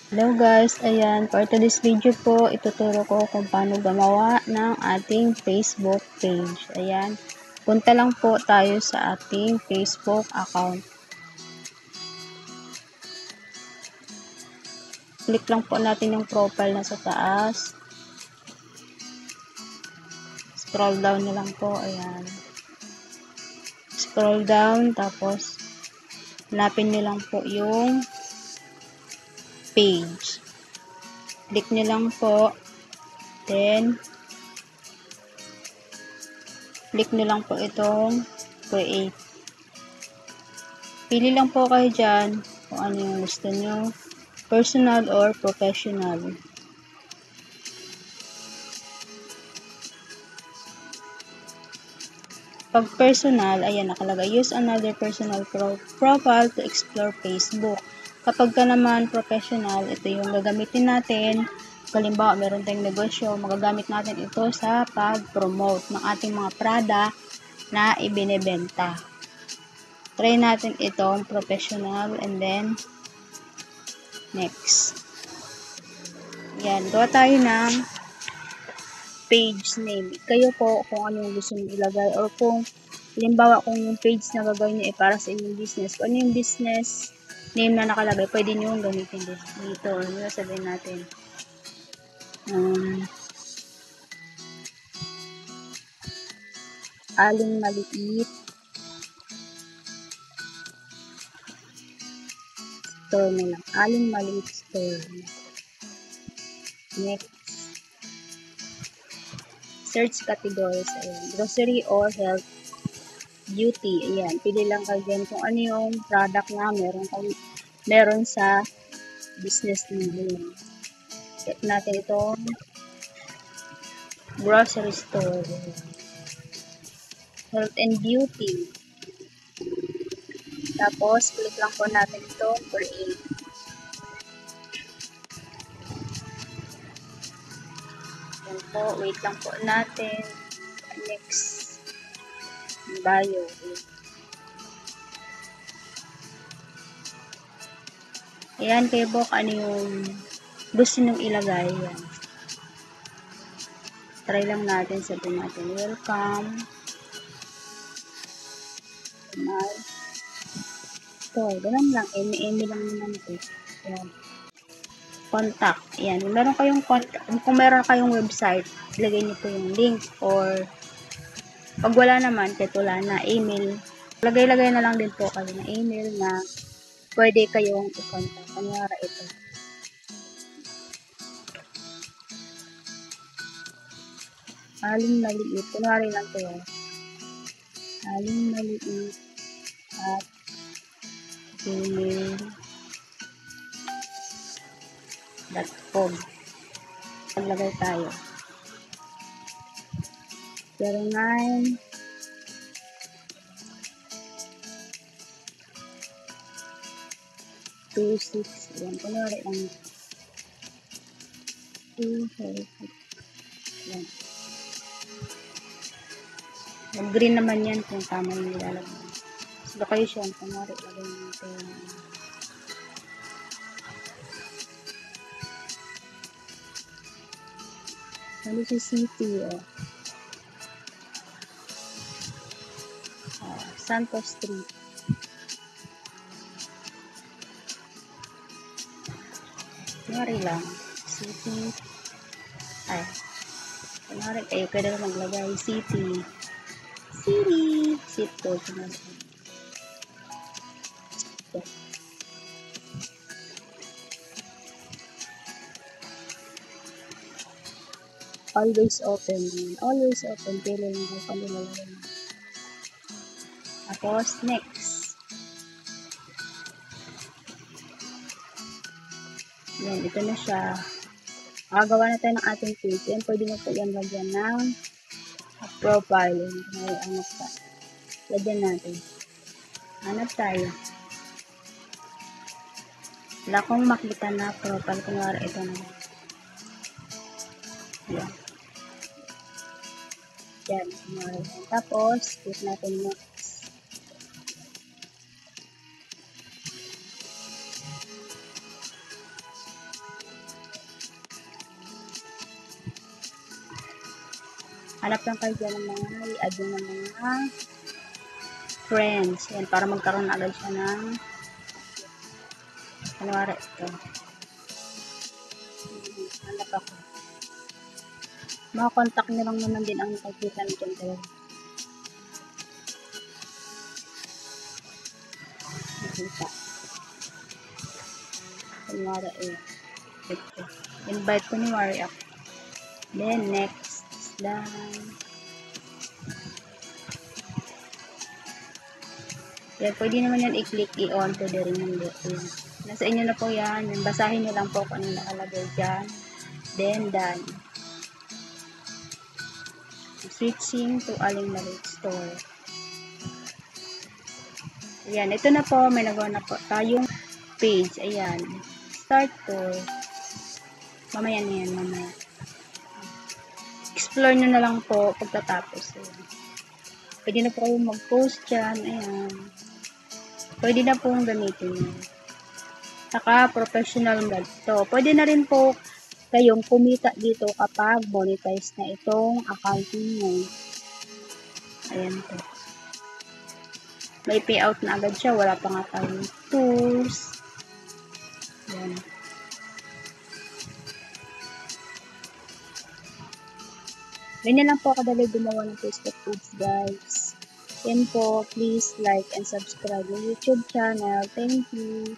Hello guys, ayan, for today's video po, ituturo ko kung paano gumawa ng ating Facebook page. Ayan, punta lang po tayo sa ating Facebook account. Click lang po natin yung profile na sa taas. Scroll down na lang po, ayan. Scroll down, tapos hanapin nyo lang po yung page. Click nyo lang po, then click nyo lang po itong create. Pili lang po kayo dyan kung ano yung gusto nyo, personal or professional. Pag personal, ayan nakalagay, use another personal profile to explore Facebook. Kapag ka naman professional, ito yung gagamitin natin. Halimbawa, meron tayong negosyo, magagamit natin ito sa pag-promote ng ating mga product na ibinebenta. Try natin itong professional and then next. Yan, gawa tayo ng page name. Kayo po kung ano yung gusto nyo ilagay or kung halimbawa kung yung page na gagawin nyo para sa inyong business, kung ano yung business name na nakalagay, pwede nyo yung gamitin dito. Ano sabihin natin? Aling maliit store na lang. Aling maliit store. Next. Search categories. Ayan. Grocery or health, beauty. Ayan. Pili lang kayo dyan kung ano yung product na meron sa business nyo. Check natin itong grocery store. Health and beauty. Tapos, click lang po natin itong create. Yan po. Wait lang po natin. Next. Bio. Ayan, kayo po ano yung gusto nyo ilagay. Yan. Try lang natin. Sabihin natin, welcome. Ito, ganun lang. Eme lang naman ito. Ayan. Contact. Ayan. Kung meron kayong website, ilagay nyo po yung link or pag wala naman, kahit wala na, email. Lagay-lagay na lang din po kayo na email na pwede kayong i-contact. Kunyara ito. Aling maliit. Kunwari lang ito. Aling maliit at gmail.com. Maglagay tayo. 09 26. Ayan. Kunwari lang. 246. Ayan. Mag-green naman yan kung tama yung nilalagay. Location. Kunwari lagay natin. Ano si city, Santos Street. Kunwari lang, city, kunwari kayo, pwede na maglagay, city, zip code, always open, pili lang kayo kung nilalagay. Tapos, next. Yan, ito na siya. Makagawa na tayo ng ating page. Yan, pwede na po yan lagyan ng profile. Lagyan natin. Hanap tayo. Wala akong makita na profile. Kunwari, ito na. Yan. Yan. Tapos, click natin next. Hanap lang kayo dyan ng mga i-add nyo ng mga friends. Yan, para magkaroon agad siya ng kunwari ito. Hanap ako. Mga contact nyo lang naman din ang nakikita nyo dyan talaga. Nakita. Kunwari ito. Invite ko ni Wari ako. Then, next lang. Yan, pwede naman yan i-click i-on to the remember. Nasa inyo na po yan. Basahin nyo lang po kung ano nakalagay dyan. Then, done. Switching to Aling Maliit Store. Ayan, ito na po. May nagawa na po tayong page. Ayan. Start to. Mamaya na yan, mamaya. Explore nyo na lang po pagkatapos. Ayan. Pwede na po kayong mag-post dyan. Ayan. Pwede na pong gamitin nyo. Saka, professional vlog to. Pwede na rin po kayong kumita dito kapag monetize na itong account nyo. Ayan po. May payout na agad siya. Wala pa nga tayong tools. Ayan. Ganyan lang po kadali gumawa ng Facebook page, guys. Yan po. Please like and subscribe my YouTube channel. Thank you.